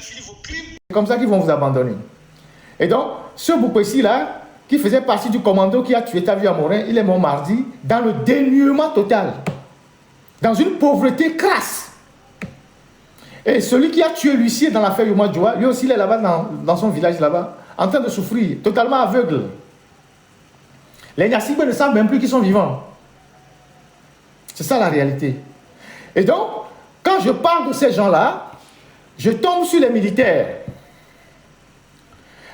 C'est comme ça qu'ils vont vous abandonner. Et donc, ce Boukwesi-là, qui faisait partie du commando qui a tué Tavi Amorin, il est mort mardi dans le dénuement total, dans une pauvreté crasse. Et celui qui a tué l'huissier dans l'affaire Yoma Djoua, lui aussi il est là-bas dans son village là-bas, en train de souffrir, totalement aveugle. Les Nyassibé ne savent même plus qu'ils sont vivants. C'est ça la réalité. Et donc, quand je parle de ces gens-là, je tombe sur les militaires.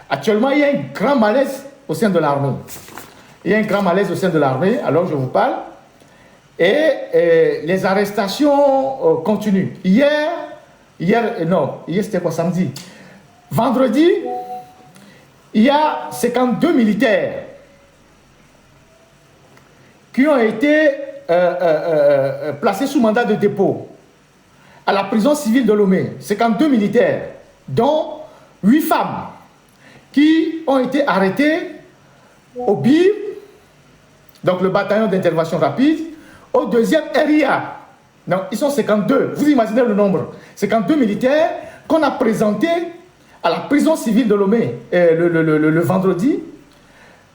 Actuellement, il y a un grand malaise au sein de l'armée. Il y a un grand malaise au sein de l'armée, alors je vous parle. Et les arrestations continuent. Hier c'était quoi, samedi? Vendredi, il y a 52 militaires qui ont été placés sous mandat de dépôt à la prison civile de Lomé. 52 militaires, dont 8 femmes qui ont été arrêtées au BIR, donc le bataillon d'intervention rapide, au 2e RIA. Donc, ils sont 52. Vous imaginez le nombre. 52 militaires qu'on a présentés à la prison civile de Lomé le vendredi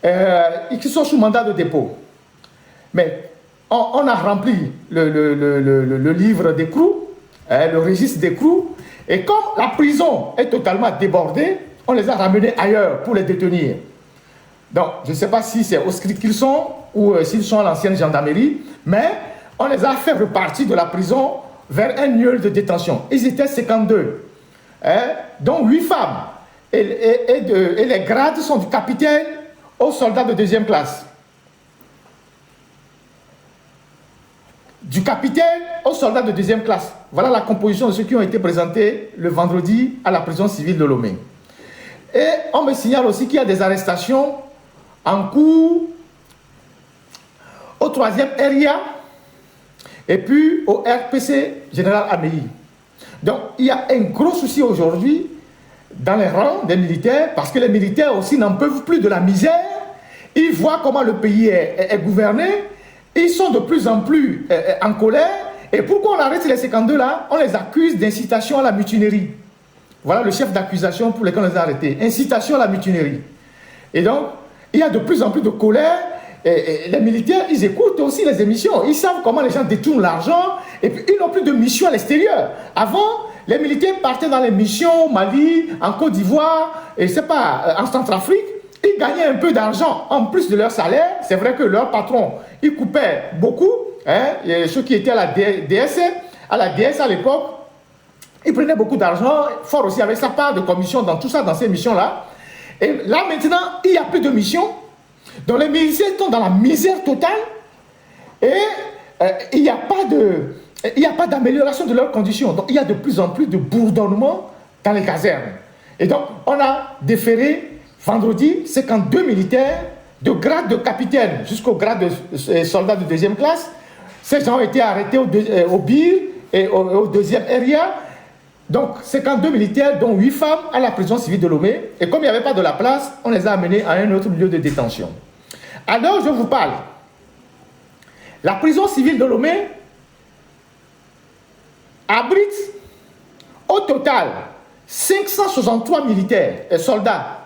et qui sont sous mandat de dépôt. Mais on a rempli le livre d'écrou, le registre d'écrou, et comme la prison est totalement débordée, on les a ramenés ailleurs pour les détenir. Donc, je ne sais pas si c'est au script qu'ils sont ou s'ils sont à l'ancienne gendarmerie, mais on les a fait repartir de la prison vers un lieu de détention. Ils étaient 52, dont 8 femmes. Et les grades sont du capitaine aux soldats de 2e classe. Du capitaine aux soldats de 2e classe. Voilà la composition de ceux qui ont été présentés le vendredi à la prison civile de Lomé. Et on me signale aussi qu'il y a des arrestations en cours au 3e RIA et puis au RPC Général Améi. Donc il y a un gros souci aujourd'hui dans les rangs des militaires, parce que les militaires aussi n'en peuvent plus de la misère. Ils voient comment le pays est gouverné. Ils sont de plus en plus en colère. Et pourquoi on arrête les 52 là? On les accuse d'incitation à la mutinerie. Voilà le chef d'accusation pour lequel on les a arrêtés. Incitation à la mutinerie. Et donc, il y a de plus en plus de colère. Et les militaires, ils écoutent aussi les émissions. Ils savent comment les gens détournent l'argent. Et puis, ils n'ont plus de mission à l'extérieur. Avant, les militaires partaient dans les missions au Mali, en Côte d'Ivoire, et c'est pas, en Centrafrique. Ils gagnaient un peu d'argent en plus de leur salaire. C'est vrai que leur patron, il coupait beaucoup. Et ceux qui étaient à la DS à l'époque, ils prenaient beaucoup d'argent. Fort aussi avec sa part de commission dans tout ça, dans ces missions-là. Et là, maintenant, il n'y a plus de missions. Donc, les militaires sont dans la misère totale. Et il n'y a pas d'amélioration de leurs conditions. Donc, il y a de plus en plus de bourdonnement dans les casernes. Et donc, on a déféré vendredi 52 militaires de grade de capitaine jusqu'au grade de soldat de 2e classe. Ces gens ont été arrêtés au BIR et au 2e RIA. Donc, 52 militaires, dont 8 femmes, à la prison civile de Lomé. Et comme il n'y avait pas de la place, on les a amenés à un autre lieu de détention. Alors, je vous parle. La prison civile de Lomé abrite au total 563 militaires et soldats.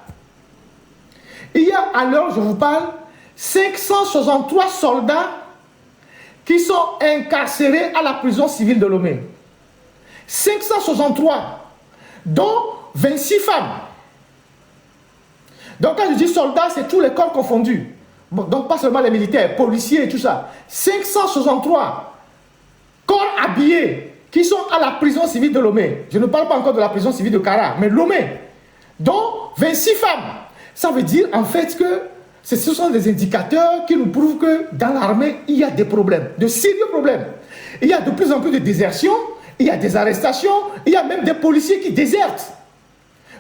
Il y a alors, je vous parle, 563 soldats qui sont incarcérés à la prison civile de Lomé. 563, dont 26 femmes. Donc quand je dis soldats, c'est tous les corps confondus. Bon, donc pas seulement les militaires, policiers et tout ça. 563 corps habillés qui sont à la prison civile de Lomé. Je ne parle pas encore de la prison civile de Kara, mais Lomé. Dont 26 femmes. Ça veut dire en fait que ce sont des indicateurs qui nous prouvent que dans l'armée, il y a des problèmes, de sérieux problèmes. Il y a de plus en plus de désertions, il y a des arrestations, il y a même des policiers qui désertent.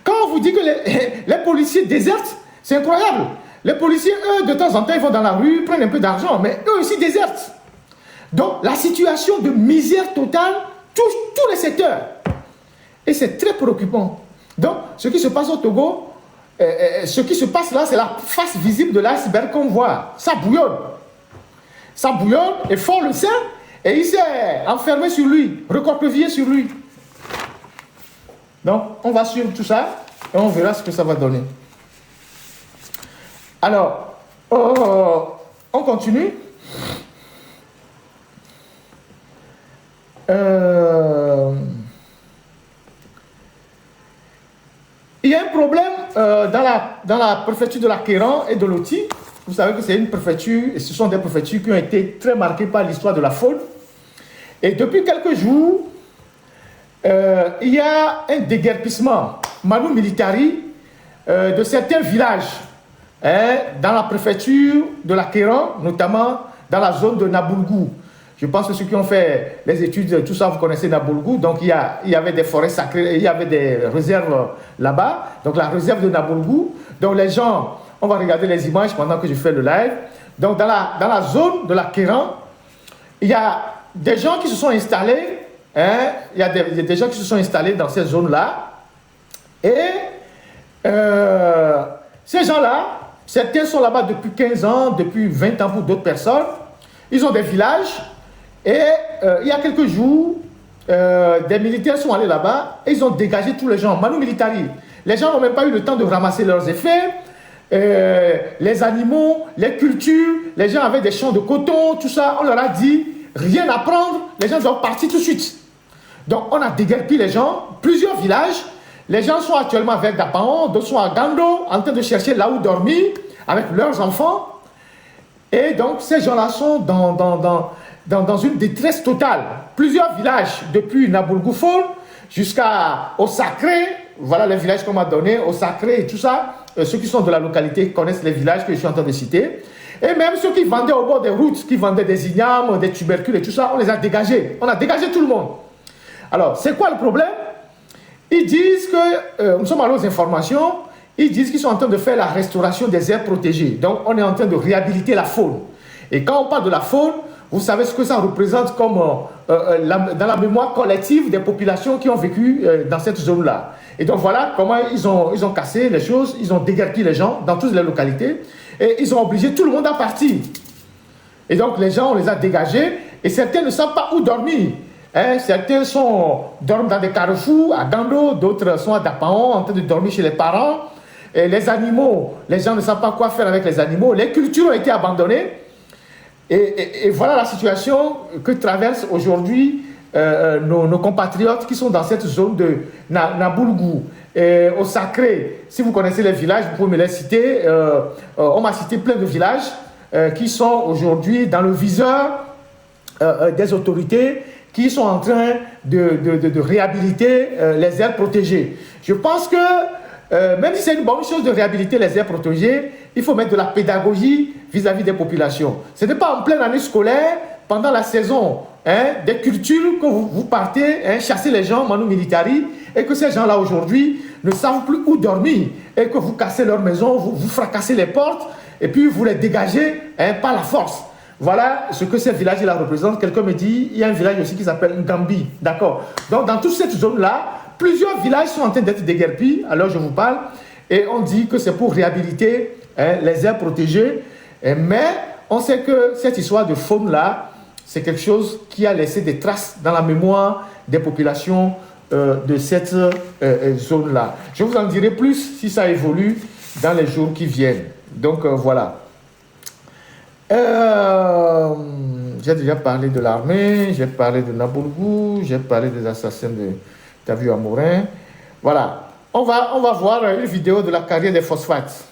Quand on vous dit que les policiers désertent, c'est incroyable. Les policiers, eux, de temps en temps, ils vont dans la rue, prennent un peu d'argent, mais eux aussi désertent. Donc, la situation de misère totale touche tous les secteurs. Et c'est très préoccupant. Donc, ce qui se passe au Togo, ce qui se passe là, c'est la face visible de l'iceberg qu'on voit. Ça bouillonne. Ça bouillonne et Fort le sait. Et il s'est enfermé sur lui, recroquevillé sur lui. Donc, on va suivre tout ça et on verra ce que ça va donner. Alors, on continue. Il y a un problème dans la préfecture de la Kéran et de Loti. Vous savez que c'est une préfecture, et ce sont des préfectures qui ont été très marquées par l'histoire de la faune. Et depuis quelques jours, il y a un déguerpissement manu militari de certains villages dans la préfecture de la Kéran, notamment dans la zone de Naboulgou. Je pense que ceux qui ont fait les études, tout ça, vous connaissez Naboulgou. Donc, il y avait des forêts sacrées, il y avait des réserves là-bas. Donc, la réserve de Naboulgou. Donc, les gens, on va regarder les images pendant que je fais le live. Donc, dans la zone de la Kéran, il y a des gens qui se sont installés. Il y a des gens qui se sont installés dans ces zones-là. Et ces gens-là, certains sont là-bas depuis 15 ans, depuis 20 ans pour d'autres personnes. Ils ont des villages. Et il y a quelques jours, des militaires sont allés là-bas et ils ont dégagé tous les gens, manu militari. Les gens n'ont même pas eu le temps de ramasser leurs effets, les animaux, les cultures, les gens avaient des champs de coton, tout ça, on leur a dit, rien à prendre, les gens doivent partir tout de suite. Donc on a déguerpi les gens, plusieurs villages, les gens sont actuellement avec Dapaon, d'autres sont à Gando, en train de chercher là où dormir, avec leurs enfants. Et donc ces gens-là sont dans une détresse totale. Plusieurs villages, depuis Naboulgoufoul jusqu'au Sacré, voilà les villages qu'on m'a donnés, au Sacré et tout ça. Ceux qui sont de la localité connaissent les villages que je suis en train de citer. Et même ceux qui vendaient au bord des routes, qui vendaient des ignames, des tubercules et tout ça, on les a dégagés. On a dégagé tout le monde. Alors, c'est quoi le problème? Ils disent que, nous sommes allés aux informations, ils disent qu'ils sont en train de faire la restauration des aires protégées. Donc, on est en train de réhabiliter la faune. Et quand on parle de la faune, vous savez ce que ça représente comme dans la mémoire collective des populations qui ont vécu dans cette zone-là. Et donc voilà comment ils ont cassé les choses, ils ont déguerpi les gens dans toutes les localités et ils ont obligé tout le monde à partir. Et donc les gens, on les a dégagés et certains ne savent pas où dormir. Certains dorment dans des carrefours à Gando, d'autres sont à Dapaon en train de dormir chez les parents. Et les animaux, les gens ne savent pas quoi faire avec les animaux. Les cultures ont été abandonnées. Et voilà la situation que traversent aujourd'hui nos compatriotes qui sont dans cette zone de Naboulgou. Au Sacré, si vous connaissez les villages, vous pouvez me les citer. On m'a cité plein de villages qui sont aujourd'hui dans le viseur des autorités qui sont en train de réhabiliter les aires protégées. Je pense que même si c'est une bonne chose de réhabiliter les aires protégées, il faut mettre de la pédagogie vis-à-vis des populations. Ce n'est pas en pleine année scolaire, pendant la saison des cultures, que vous partez chasser les gens, manu militari, et que ces gens-là aujourd'hui ne savent plus où dormir, et que vous cassez leur maison, vous fracassez les portes, et puis vous les dégagez par la force. Voilà ce que ces villages-là représentent. Quelqu'un me dit, il y a un village aussi qui s'appelle Ngambi. D'accord. Donc dans toute cette zone-là, plusieurs villages sont en train d'être déguerpis, alors je vous parle, et on dit que c'est pour réhabiliter les aires protégées. Mais on sait que cette histoire de faune-là, c'est quelque chose qui a laissé des traces dans la mémoire des populations de cette zone-là. Je vous en dirai plus si ça évolue dans les jours qui viennent. Donc voilà. J'ai déjà parlé de l'armée, j'ai parlé de Naboulgou, j'ai parlé des assassins de Tavu Amorin. Voilà. On va voir une vidéo de la carrière des phosphates.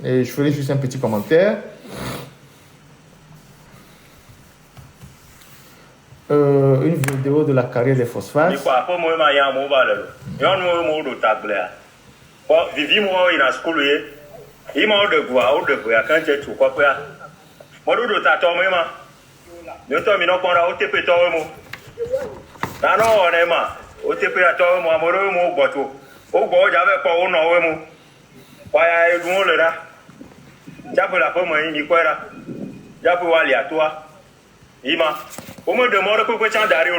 Et je ferai juste un petit commentaire. Une vidéo de la carrière des phosphates. Ima, on me demande pourquoi tu as Dario.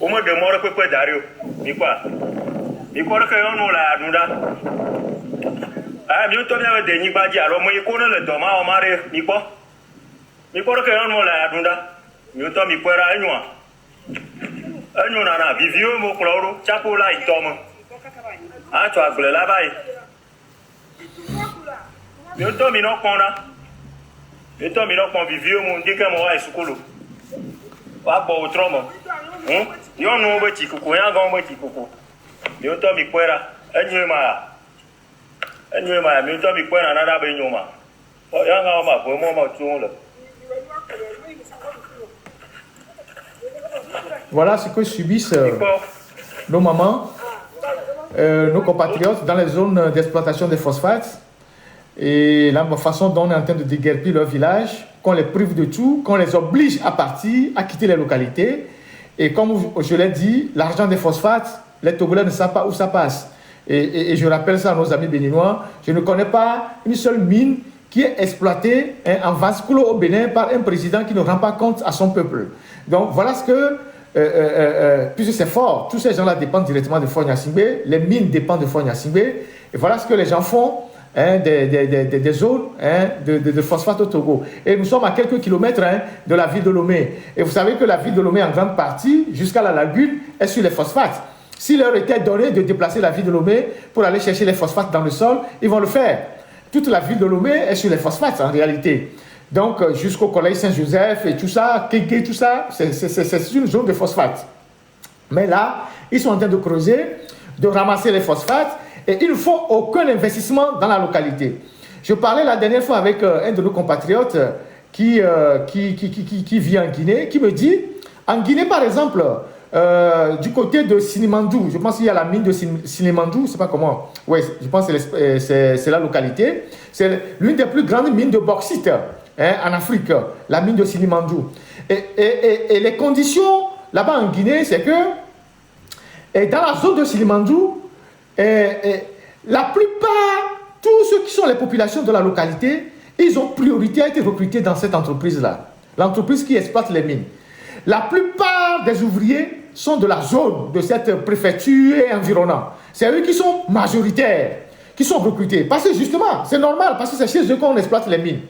On me demande pourquoi Dario. Mais quoi? Mais quoi que on l'a Nunda? Ah, mieux toi bien des Nibadi, alors moi je connais le Thomas au mari, mais quoi? Mais quoi que on l'a Nunda? Mieux toi, mais quoi, un noir? Un noir, vivio, mon cloro, chapeau là, il tombe. Ah, tu as glé là-bas. Mais toi, il n'y a pas. Mais toi, il n'y a pas vivier, mon dieu, que moi, je suis cool. Pas pour autre monde. Il y a un petit coucou, il y a un petit coucou. Mais toi, il y a un petit mais toi, il y a un petit il y a un petit Voilà ce que subissent nos mamans, nos compatriotes dans les zones d'exploitation des phosphates et la façon dont on est en train de déguerpir leur village, qu'on les prive de tout, qu'on les oblige à partir, à quitter les localités. Et comme je l'ai dit, l'argent des phosphates, les Togolais ne savent pas où ça passe. Et je rappelle ça à nos amis béninois, je ne connais pas une seule mine qui est exploitée en vase clos au Bénin par un président qui ne rend pas compte à son peuple. Donc voilà ce que... puisque c'est fort, tous ces gens-là dépendent directement de Fort Gnassingbé, les mines dépendent de Fort Gnassingbé, et voilà ce que les gens font des zones de phosphate au Togo. Et nous sommes à quelques kilomètres de la ville de Lomé. Et vous savez que la ville de Lomé, en grande partie, jusqu'à la lagune, est sur les phosphates. S'il leur était donné de déplacer la ville de Lomé pour aller chercher les phosphates dans le sol, ils vont le faire. Toute la ville de Lomé est sur les phosphates en réalité. Donc, jusqu'au collège Saint-Joseph et tout ça, Kéké, tout ça, c'est une zone de phosphate. Mais là, ils sont en train de creuser, de ramasser les phosphates et ils ne font aucun investissement dans la localité. Je parlais la dernière fois avec un de nos compatriotes qui vit en Guinée, qui me dit, en Guinée par exemple, du côté de Silimandou, je pense qu'il y a la mine de Silimandou, je ne sais pas comment, oui, je pense que c'est la localité, c'est l'une des plus grandes mines de bauxite en Afrique, la mine de Silimandou. Et les conditions là-bas en Guinée, c'est que dans la zone de Silimandou, la plupart, tous ceux qui sont les populations de la localité, ils ont priorité à être recrutés dans cette entreprise-là, l'entreprise qui exploite les mines. La plupart des ouvriers sont de la zone de cette préfecture et environnant. C'est eux qui sont majoritaires, qui sont recrutés. Parce que justement, c'est normal, parce que c'est chez eux qu'on exploite les mines.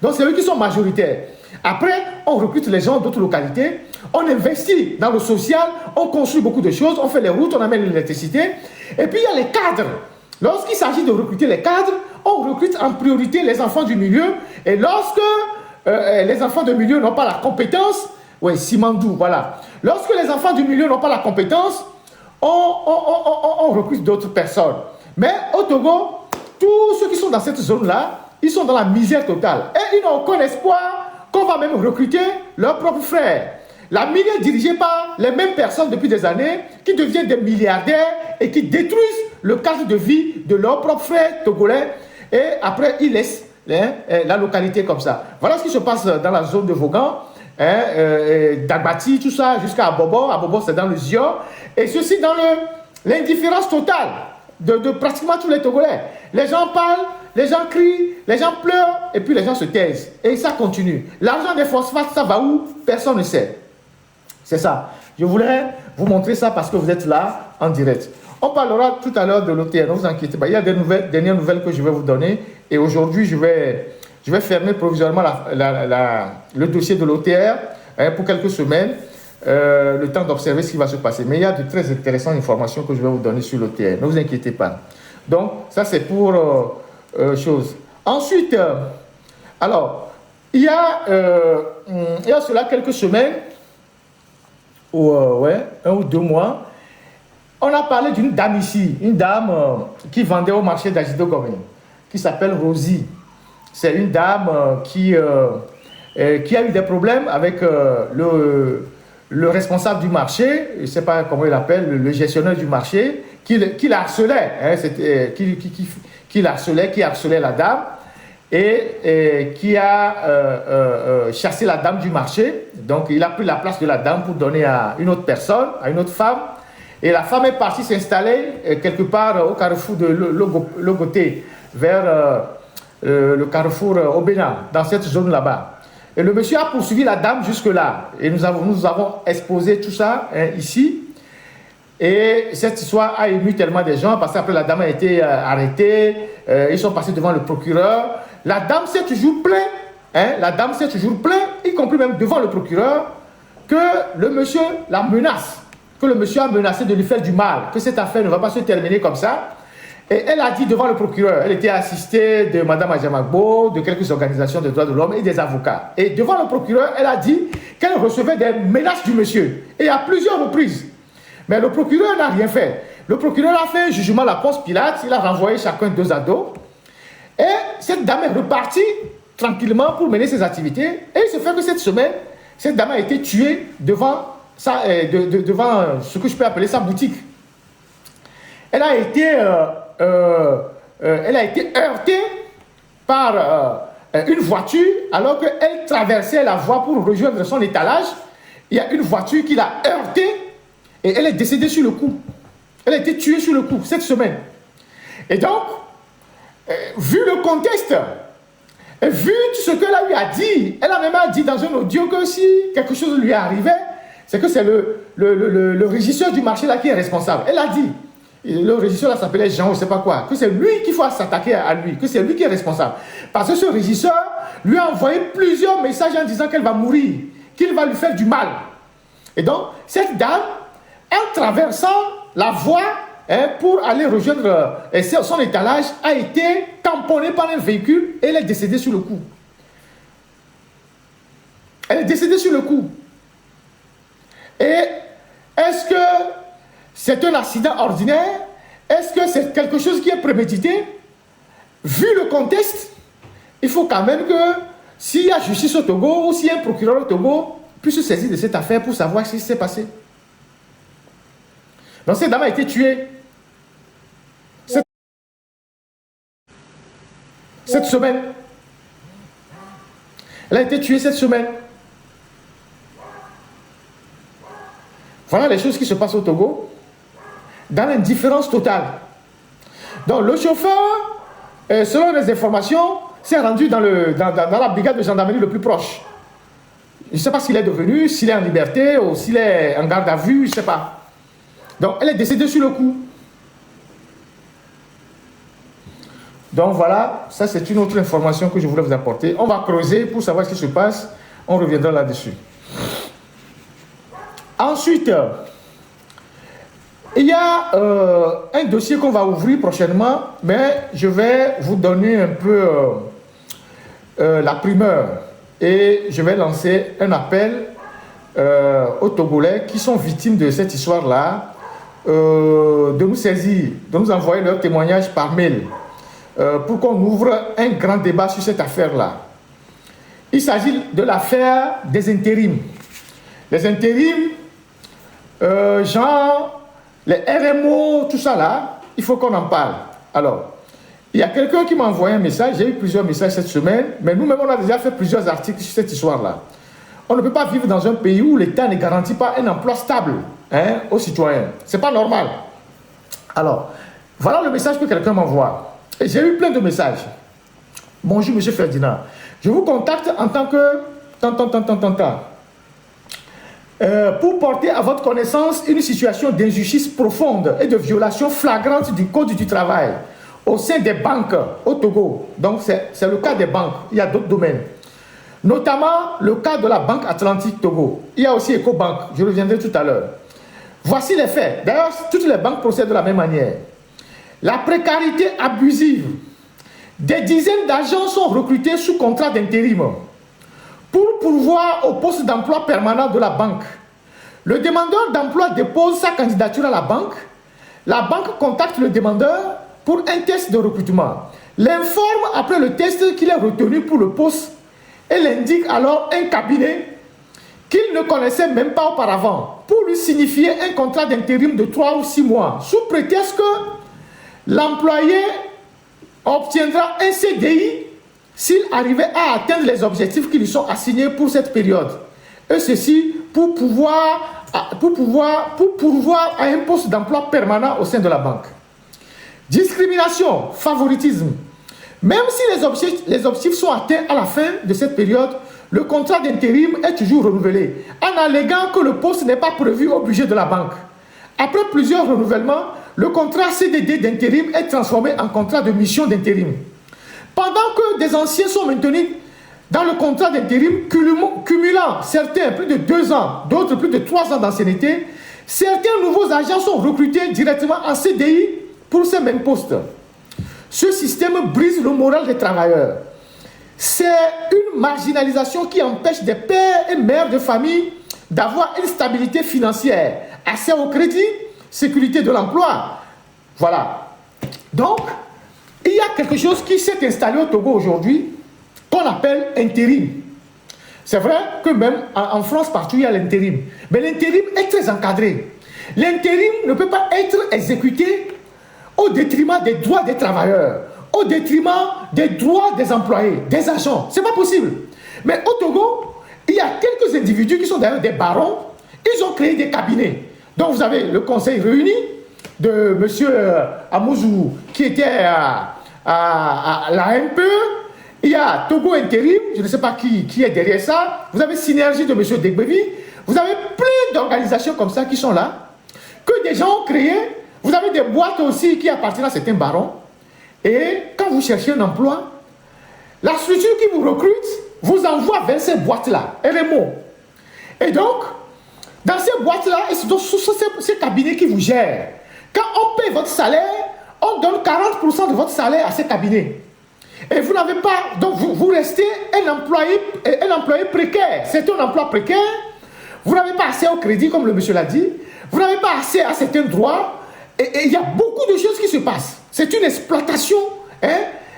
Donc c'est eux qui sont majoritaires. Après, on recrute les gens d'autres localités, on investit dans le social, on construit beaucoup de choses, on fait les routes, on amène l'électricité. Et puis il y a les cadres. Lorsqu'il s'agit de recruter les cadres, on recrute en priorité les enfants du milieu. Et lorsque les enfants du milieu n'ont pas la compétence, oui, Simandou, voilà. Lorsque les enfants du milieu n'ont pas la compétence, on recrute d'autres personnes. Mais au Togo, tous ceux qui sont dans cette zone-là, ils sont dans la misère totale. Et ils n'ont aucun espoir qu'on va même recruter leurs propres frères. La mine est dirigée par les mêmes personnes depuis des années qui deviennent des milliardaires et qui détruisent le cadre de vie de leurs propres frères togolais. Et après, ils laissent la localité comme ça. Voilà ce qui se passe dans la zone de Vaughan, d'Agbati, tout ça, jusqu'à Abobo. Abobo, c'est dans le Zion. Et ceci dans l'indifférence totale de pratiquement tous les Togolais. Les gens parlent, les gens crient, les gens pleurent, et puis les gens se taisent. Et ça continue. L'argent des phosphates, ça va où? Personne ne sait. C'est ça. Je voulais vous montrer ça parce que vous êtes là en direct. On parlera tout à l'heure de l'OTR, ne vous inquiétez pas. Il y a des dernières nouvelles que je vais vous donner. Et aujourd'hui, je vais fermer provisoirement le dossier de l'OTR pour quelques semaines, le temps d'observer ce qui va se passer. Mais il y a de très intéressantes informations que je vais vous donner sur l'OTR. Ne vous inquiétez pas. Donc, ça c'est pour chose. Ensuite, alors, il y a cela quelques semaines, ou 1 ou 2 mois, on a parlé d'une dame ici, une dame qui vendait au marché d'Ajido-Gomé, qui s'appelle Rosie. C'est une dame qui a eu des problèmes avec le responsable du marché, je ne sais pas comment il l'appelle, le gestionnaire du marché, qui la harcelait, qui harcelait la dame et qui a chassé la dame du marché. Donc il a pris la place de la dame pour donner à une autre personne, à une autre femme. Et la femme est partie s'installer quelque part au carrefour de Logoté, vers le carrefour au Bénin, dans cette zone là-bas. Et le monsieur a poursuivi la dame jusque-là. Et nous avons exposé tout ça ici. Et cette histoire a ému tellement de gens, parce qu'après la dame a été arrêtée, ils sont passés devant le procureur. La dame s'est toujours plaint, la dame s'est toujours plaint, y compris même devant le procureur, que le monsieur la menace, que le monsieur a menacé de lui faire du mal, que cette affaire ne va pas se terminer comme ça. Et elle a dit devant le procureur, elle était assistée de Mme Adjamagbo, de quelques organisations de droits de l'homme et des avocats. Et devant le procureur, elle a dit qu'elle recevait des menaces du monsieur, et à plusieurs reprises. Mais le procureur n'a rien fait. Le procureur a fait un jugement à la Ponce Pilate, il a renvoyé chacun 2 à 2. Et cette dame est repartie tranquillement pour mener ses activités. Et il se fait que cette semaine, cette dame a été tuée devant, devant ce que je peux appeler sa boutique. Elle a été heurtée par une voiture alors qu'elle traversait la voie pour rejoindre son étalage. Il y a une voiture qui l'a heurtée et elle est décédée sur le coup. Elle a été tuée sur le coup cette semaine. Et donc, vu le contexte, et vu ce qu'elle lui a dit, elle a même dit dans un audio que si quelque chose lui arrivait, c'est que c'est le régisseur du marché là qui est responsable. Elle a dit, le régisseur là s'appelait Jean, je ne sais pas quoi, que c'est lui qu'il faut s'attaquer à lui, que c'est lui qui est responsable. Parce que ce régisseur lui a envoyé plusieurs messages en disant qu'elle va mourir, qu'il va lui faire du mal. Et donc, cette dame, en traversant la voie pour aller rejoindre son étalage, a été tamponnée par un véhicule et elle est décédée sur le coup. Elle est décédée sur le coup. Et est-ce que c'est un accident ordinaire? Est-ce que c'est quelque chose qui est prémédité? Vu le contexte, il faut quand même que s'il y a justice au Togo ou s'il y a un procureur au Togo, puisse se saisir de cette affaire pour savoir ce qui s'est passé. Donc cette dame a été tuée cette semaine. Elle a été tuée cette semaine. Voilà les choses qui se passent au Togo, dans l'indifférence totale. Donc le chauffeur, selon les informations, s'est rendu dans la brigade de gendarmerie le plus proche. Je ne sais pas s'il est devenu, s'il est en liberté ou s'il est en garde à vue, je ne sais pas. Donc elle est décédée sur le coup. Donc voilà, ça c'est une autre information que je voulais vous apporter. On va creuser pour savoir ce qui se passe. On reviendra là-dessus. Ensuite, il y a un dossier qu'on va ouvrir prochainement, mais je vais vous donner un peu la primeur. Et je vais lancer un appel aux Togolais qui sont victimes de cette histoire-là, de nous saisir, de nous envoyer leurs témoignages par mail, pour qu'on ouvre un grand débat sur cette affaire-là. Il s'agit de l'affaire des intérims. Les intérims, genre les RMO, tout ça là, il faut qu'on en parle. Alors, il y a quelqu'un qui m'a envoyé un message, j'ai eu plusieurs messages cette semaine, mais nous-mêmes on a déjà fait plusieurs articles sur cette histoire-là. On ne peut pas vivre dans un pays où l'État ne garantit pas un emploi stable aux citoyens. C'est pas normal. Alors, voilà le message que quelqu'un m'envoie. Et j'ai eu plein de messages. Bonjour, monsieur Ferdinand. Je vous contacte en tant que... pour porter à votre connaissance une situation d'injustice profonde et de violation flagrante du Code du travail au sein des banques au Togo. Donc, c'est le cas des banques. Il y a d'autres domaines. Notamment le cas de la Banque Atlantique Togo. Il y a aussi Ecobank. Je reviendrai tout à l'heure. Voici les faits. D'ailleurs, toutes les banques procèdent de la même manière. La précarité abusive. Des dizaines d'agents sont recrutés sous contrat d'intérim pour pourvoir au poste d'emploi permanent de la banque. Le demandeur d'emploi dépose sa candidature à la banque. La banque contacte le demandeur pour un test de recrutement. L'informe après le test qu'il est retenu pour le poste et l'indique alors un cabinet qu'il ne connaissait même pas auparavant pour lui signifier un contrat d'intérim de 3 ou 6 mois sous prétexte que l'employé obtiendra un CDI s'il arrivait à atteindre les objectifs qui lui sont assignés pour cette période. Et ceci pour pourvoir à un poste d'emploi permanent au sein de la banque. Discrimination, favoritisme. Même si les objectifs sont atteints à la fin de cette période, le contrat d'intérim est toujours renouvelé, en alléguant que le poste n'est pas prévu au budget de la banque. Après plusieurs renouvellements, le contrat CDD d'intérim est transformé en contrat de mission d'intérim. Pendant que des anciens sont maintenus dans le contrat d'intérim, cumulant certains plus de 2 ans, d'autres plus de 3 ans d'ancienneté, Certains nouveaux agents sont recrutés directement en CDI pour ces mêmes postes. Ce système brise le moral des travailleurs. C'est une marginalisation qui empêche des pères et mères de famille d'avoir une stabilité financière, accès au crédit, sécurité de l'emploi. Voilà. Donc, il y a quelque chose qui s'est installé au Togo aujourd'hui qu'on appelle intérim. C'est vrai que même en France, partout, il y a l'intérim. Mais l'intérim est très encadré. L'intérim ne peut pas être exécuté au détriment des droits des travailleurs, au détriment des droits des employés, des agents. Ce n'est pas possible. Mais au Togo, il y a quelques individus qui sont d'ailleurs des barons. Ils ont créé des cabinets. Donc vous avez le conseil réuni de M. Amouzou qui était à la MPE. Il y a Togo Intérim, je ne sais pas qui est derrière ça. Vous avez Synergie de M. Degbevi. Vous avez plein d'organisations comme ça qui sont là, que des gens ont créées. Vous avez des boîtes aussi qui appartiennent à certains barons. Et quand vous cherchez un emploi, la structure qui vous recrute vous envoie vers ces boîtes-là, RMO. Et donc, dans ces boîtes-là, et c'est ces cabinets qui vous gèrent. Quand on paye votre salaire, on donne 40% de votre salaire à ces cabinets. Et vous n'avez pas, donc vous restez un employé précaire. C'est un emploi précaire. Vous n'avez pas accès au crédit, comme le monsieur l'a dit. Vous n'avez pas accès à certains droits. Et il y a beaucoup de choses qui se passent. C'est une exploitation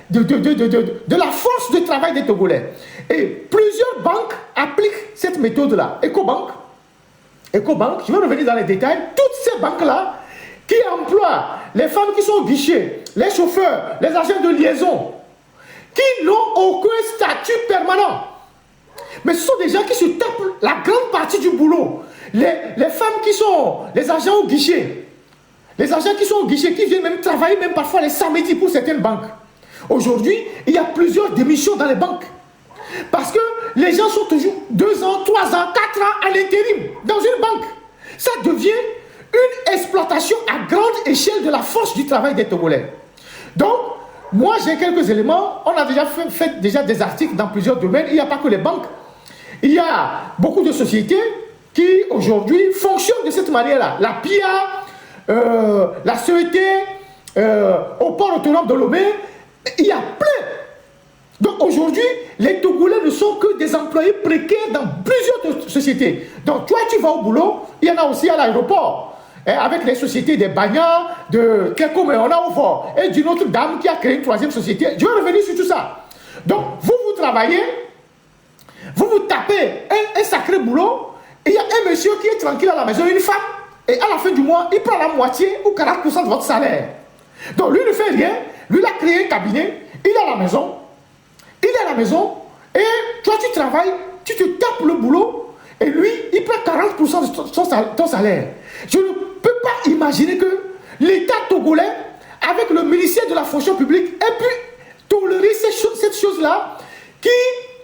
de la force de travail des Togolais. Et plusieurs banques appliquent cette méthode-là. Ecobank, je vais revenir dans les détails. Toutes ces banques-là qui emploient les femmes qui sont au guichet, les chauffeurs, les agents de liaison, qui n'ont aucun statut permanent. Mais ce sont des gens qui se tapent la grande partie du boulot. Les femmes qui sont les agents au guichet, les agents qui sont au guichet, qui viennent même travailler, même parfois les samedis pour certaines banques. Aujourd'hui, il y a plusieurs démissions dans les banques. Parce que les gens sont toujours 2 ans, 3 ans, 4 ans à l'intérim dans une banque. Ça devient une exploitation à grande échelle de la force du travail des Togolais. Donc, moi j'ai quelques éléments. On a déjà fait des articles dans plusieurs domaines. Il n'y a pas que les banques. Il y a beaucoup de sociétés qui aujourd'hui fonctionnent de cette manière-là. La PIA, la CET, au port autonome de Lomé, il y a plein. Donc aujourd'hui, les Togolais ne sont que des employés précaires dans plusieurs sociétés. Donc toi, tu vas au boulot, il y en a aussi à l'aéroport. Avec les sociétés des bagnards, de Kekom et on a au fort. Et d'une autre dame qui a créé une 3e société. Je vais revenir sur tout ça. Donc vous travaillez, vous tapez un sacré boulot. Et il y a un monsieur qui est tranquille à la maison, une femme. Et à la fin du mois, il prend la moitié ou 40% de votre salaire. Donc lui ne fait rien. Lui, il a créé un cabinet. Il est à la maison. Et toi, tu travailles, tu te tapes le boulot. Et lui, il prend 40% de ton salaire. Je ne peux pas imaginer que l'État togolais, avec le ministère de la fonction publique, ait pu tolérer cette chose-là qui,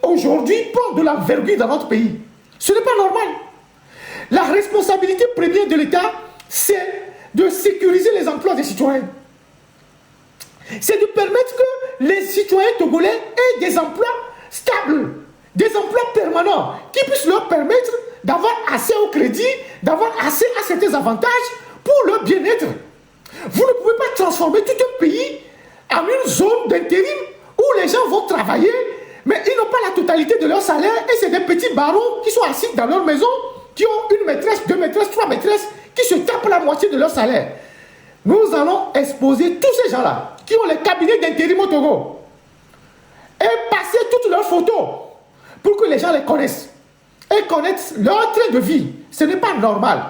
aujourd'hui, prend de l'envergure dans notre pays. Ce n'est pas normal. La responsabilité première de l'État, c'est de sécuriser les emplois des citoyens. C'est de permettre que les citoyens togolais aient des emplois stables, des emplois permanents, qui puissent leur permettre d'avoir accès au crédit, d'avoir accès à certains avantages pour leur bien-être. Vous ne pouvez pas transformer tout un pays en une zone d'intérim où les gens vont travailler, mais ils n'ont pas la totalité de leur salaire et c'est des petits barons qui sont assis dans leur maison, qui ont une maîtresse, 2 maîtresses, 3 maîtresses, qui se tapent la moitié de leur salaire. Nous allons exposer tous ces gens-là qui ont les cabinets d'intérim au Togo et passer toutes leurs photos pour que les gens les connaissent et connaissent leur train de vie. Ce n'est pas normal.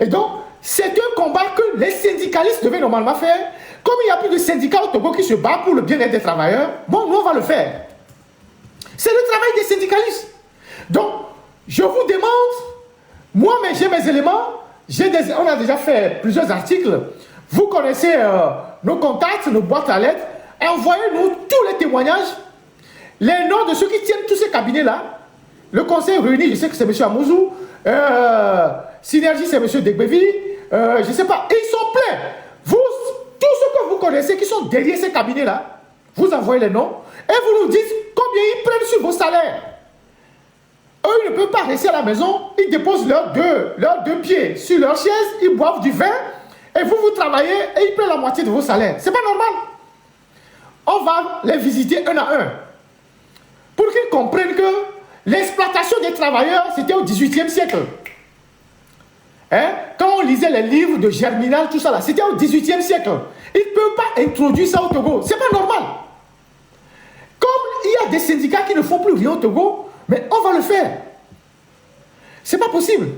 Et donc, c'est un combat que les syndicalistes devaient normalement faire. Comme il n'y a plus de syndicats au Togo qui se battent pour le bien-être des travailleurs, bon, nous on va le faire. C'est le travail des syndicalistes. Donc, je vous demande, moi j'ai mes éléments, on a déjà fait plusieurs articles. Vous connaissez nos contacts, nos boîtes à lettres. Envoyez-nous tous les témoignages, les noms de ceux qui tiennent tous ces cabinets-là. Le conseil réuni, je sais que c'est M. Amouzou. Synergie, c'est M. Degbevi. Je ne sais pas. Et ils sont pleins. Vous, tous ceux que vous connaissez qui sont derrière ces cabinets-là, vous envoyez les noms et vous nous dites combien ils prennent sur vos salaires. eux, ils ne peuvent pas rester à la maison. Ils déposent leurs deux pieds sur leur chaise, ils boivent du vin, et vous travaillez, et ils prennent la moitié de vos salaires. C'est pas normal. On va les visiter un à un, pour qu'ils comprennent que l'exploitation des travailleurs, c'était au XVIIIe siècle. Hein? Quand on lisait les livres de Germinal, tout ça là, c'était au XVIIIe siècle. Ils ne peuvent pas introduire ça au Togo. C'est pas normal. Comme il y a des syndicats qui ne font plus rien au Togo, mais on va le faire. C'est pas possible.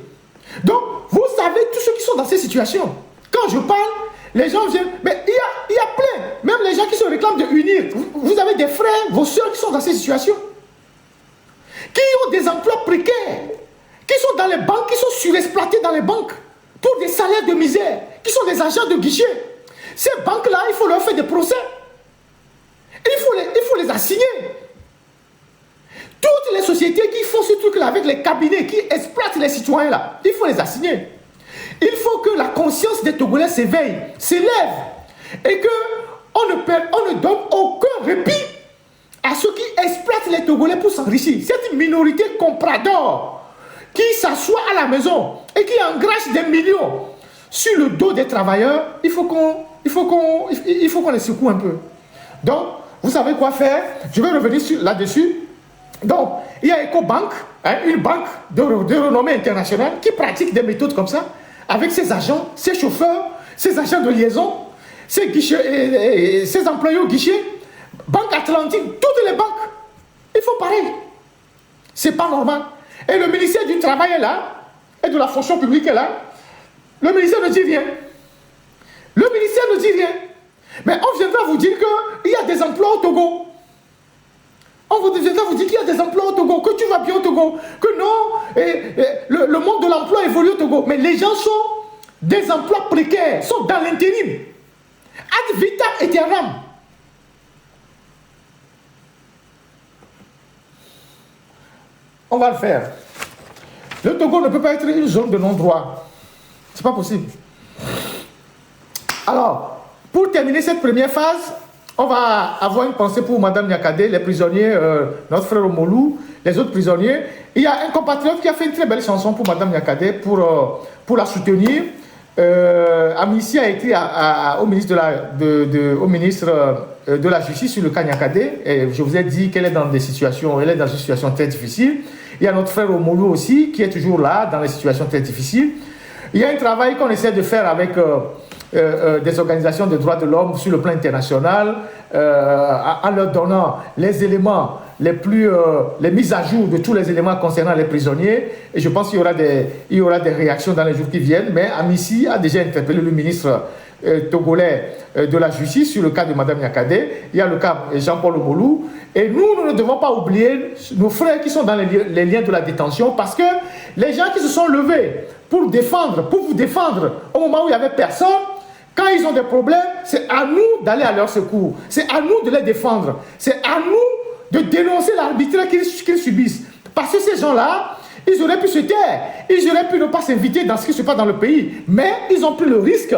Donc, vous savez tous ceux qui sont dans ces situations. Quand je parle, les gens viennent, mais il y a plein. Même les gens qui se réclament de unir. Vous avez des frères, vos soeurs qui sont dans ces situations. Qui ont des emplois précaires. Qui sont dans les banques, qui sont surexploités dans les banques. Pour des salaires de misère. Qui sont des agents de guichet. Ces banques-là, il faut leur faire des procès. Il faut les assigner. Toutes les sociétés qui font ce truc-là avec les cabinets, qui exploitent les citoyens-là, il faut les assigner. Il faut que la conscience des Togolais s'éveille, s'élève, et qu'on ne donne aucun répit à ceux qui exploitent les Togolais pour s'enrichir. Cette minorité comprador qui s'assoit à la maison et qui engraisse des millions sur le dos des travailleurs, il faut qu'on les secoue un peu. Donc, vous savez quoi faire? Je vais revenir là-dessus. Donc, il y a EcoBank, une banque de renommée internationale qui pratique des méthodes comme ça, avec ses agents, ses chauffeurs, ses agents de liaison, ses guichets, ses employés au guichet, Banque Atlantique, toutes les banques. Il faut pareil. C'est pas normal. Et le ministère du Travail est là, et de la fonction publique est là. Le ministère ne dit rien. Le ministère ne dit rien. Mais on viendra vous dire qu'il y a des emplois au Togo. On viendra vous dire qu'il y a des emplois au Togo, que tu vas bien au Togo, que non, le monde de l'emploi évolue au Togo. Mais les gens sont des emplois précaires, sont dans l'intérim. Ad vitam aeternam. On va le faire. Le Togo ne peut pas être une zone de non-droit. C'est pas possible. Alors, pour terminer cette première phase, on va avoir une pensée pour Madame Niakade, les prisonniers, notre frère Omolou, les autres prisonniers. Il y a un compatriote qui a fait une très belle chanson pour Madame Niakade pour la soutenir. Amici a écrit au ministre de la Justice sur le cas Niakade. Et je vous ai dit qu'elle est dans une situation très difficile. Il y a notre frère Omolou aussi qui est toujours là dans des situations très difficiles. Il y a un travail qu'on essaie de faire avec des organisations de droits de l'homme sur le plan international, en leur donnant les éléments les mises à jour de tous les éléments concernant les prisonniers. Et je pense qu'il y aura des réactions dans les jours qui viennent. Mais Amici a déjà interpellé le ministre togolais de la Justice sur le cas de Mme Niakade. Il y a le cas Jean-Paul Omolou. Et nous ne devons pas oublier nos frères qui sont dans les liens de la détention, parce que les gens qui se sont levés pour vous défendre au moment où il n'y avait personne, quand ils ont des problèmes, c'est à nous d'aller à leur secours. C'est à nous de les défendre. C'est à nous de dénoncer l'arbitraire qu'ils subissent. Parce que ces gens-là, ils auraient pu se taire. Ils auraient pu ne pas s'inviter dans ce qui se passe dans le pays. Mais ils ont pris le risque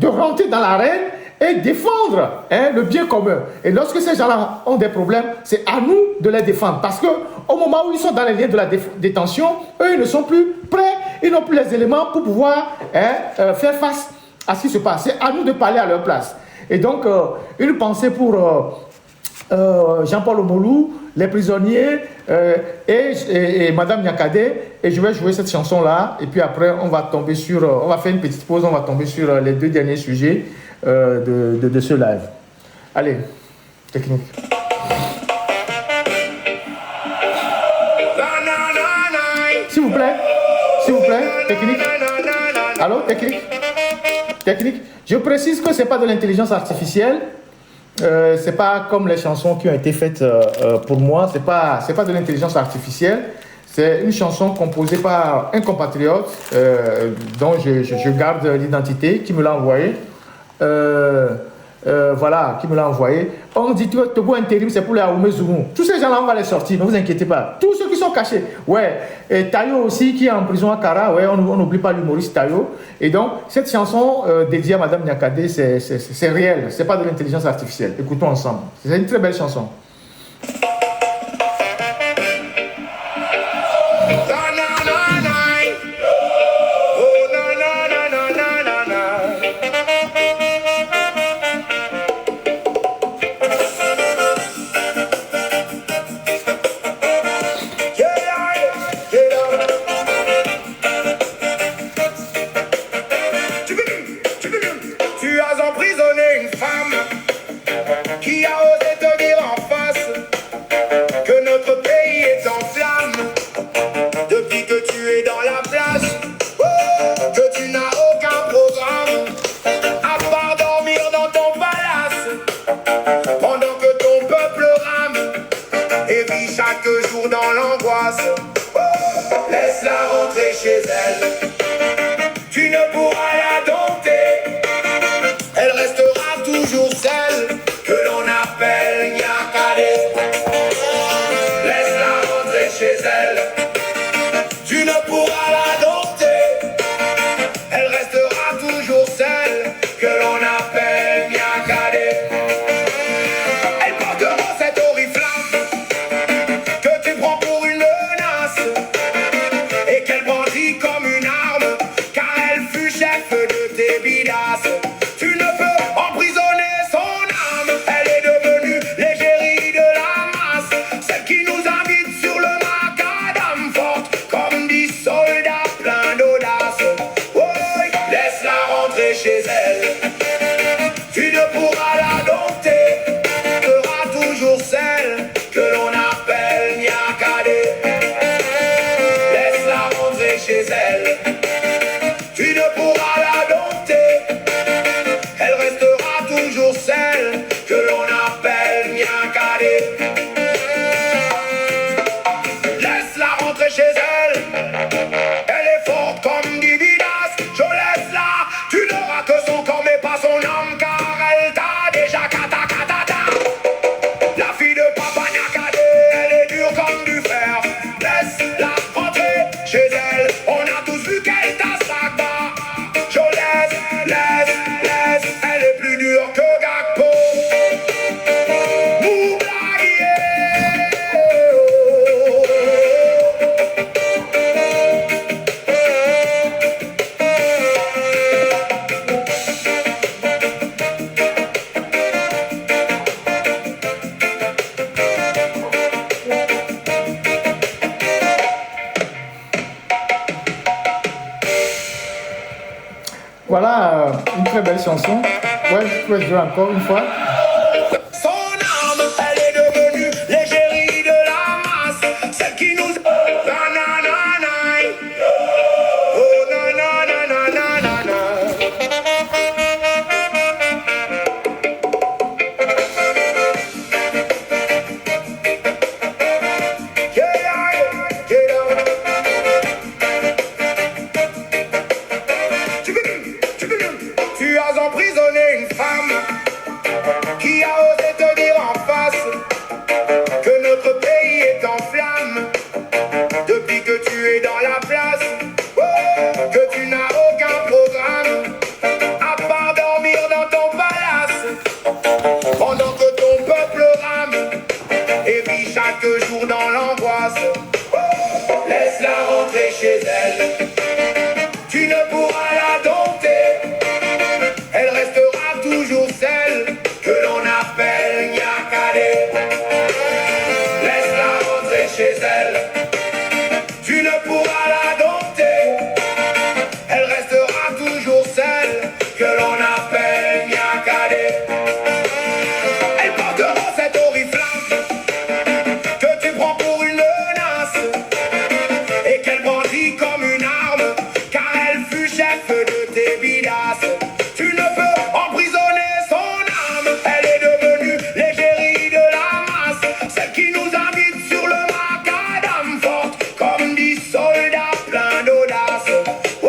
de rentrer dans l'arène et défendre le bien commun. Et lorsque ces gens-là ont des problèmes, c'est à nous de les défendre. Parce qu'au moment où ils sont dans les liens de la détention, eux, ils ne sont plus prêts, ils n'ont plus les éléments pour pouvoir faire face à ce qui se passe. C'est à nous de parler à leur place. Et donc, une pensée pour Jean-Paul Omolou, les prisonniers et Madame Niakade. Et je vais jouer cette chanson-là. Et puis après, on va faire une petite pause. On va tomber sur les deux derniers sujets de ce live. Allez, technique. S'il vous plaît, technique. Allô, technique. Je précise que ce n'est pas de l'intelligence artificielle. C'est pas comme les chansons qui ont été faites pour moi. C'est pas de l'intelligence artificielle. C'est une chanson composée par un compatriote dont je garde l'identité, qui me l'a envoyé. Voilà, qui me l'a envoyé. On dit que Togo intérim, c'est pour les Aoumé Zoumou. Tous ces gens-là, on va les sortir, ne vous inquiétez pas. Tous ceux qui sont cachés. Ouais, et Tayo aussi, qui est en prison à Kara, ouais, on n'oublie pas l'humoriste Tayo. Et donc, cette chanson dédiée à Madame Niakade, c'est réel, c'est pas de l'intelligence artificielle. Écoutons ensemble. C'est une très belle chanson. toujours celle que l'on appelle Nyakade. Laisse-la rentrer chez elle. Tu ne pourras la dompter. Elle restera toujours celle que l'on appelle Nyakade. Elle portera cette oriflamme que tu prends pour une menace et qu'elle brandit comme une arme, car elle fut chef de tes bidasses. Tu ne peux emprisonner son âme. Elle est devenue l'égérie de la masse, celle qui nous invite sur le macadam, forte comme 10 soldats pleins d'audace. Oh, laisse-la rentrer chez elle. Tu ne pourras la dompter. Sera toujours celle que l'on appelle Nyakade. Laisse-la rentrer chez elle. Tu ne pourras la dompter. Elle restera toujours celle que l'on appelle Nyakade. Laisse-la rentrer chez elle. Elle est forte comme Dividas. Je laisse-la. Tu n'auras que son corps mais pas son âme, car elle t'a déjà kata. La fille de Papa Nyakade, elle est dure comme du fer. Laisse-la rentrer chez elle. On a tous vu qu'elle t'a sac bas. Je laisse. Elle est plus dure que Gakpo. Moublaguier. Voilà une très belle chanson. Ouais, je peux jouer encore une fois. Son âme, elle est devenue l'égérie de la masse, celle qui nous... Nananana. Oh nananana. Tu as emprisonné une femme qui a osé te dire en face que notre pays est en flammes depuis que tu es dans la place. Oh, que tu n'as aucun programme à part dormir dans ton palace pendant que ton peuple rame et vit chaque jour dans l'angoisse. Oh, laisse-la rentrer chez elle. Tu ne pourras la dompter. Elle restera toujours celle que l'on appelle Nyakade. Laisse-la rentrer chez elle. Tu ne pourras la dompter. Elle restera toujours celle que l'on appelle Nyakade. Elle portera cette oriflamme que tu prends pour une menace et qu'elle brandit comme une arme, car elle fut chef de tes bidasses. Tu ne peux emprisonner son âme. Elle est devenue l'égérie de la masse, celle qui nous invite sur le macadam, forte comme 10 soldats pleins d'audace. Oh,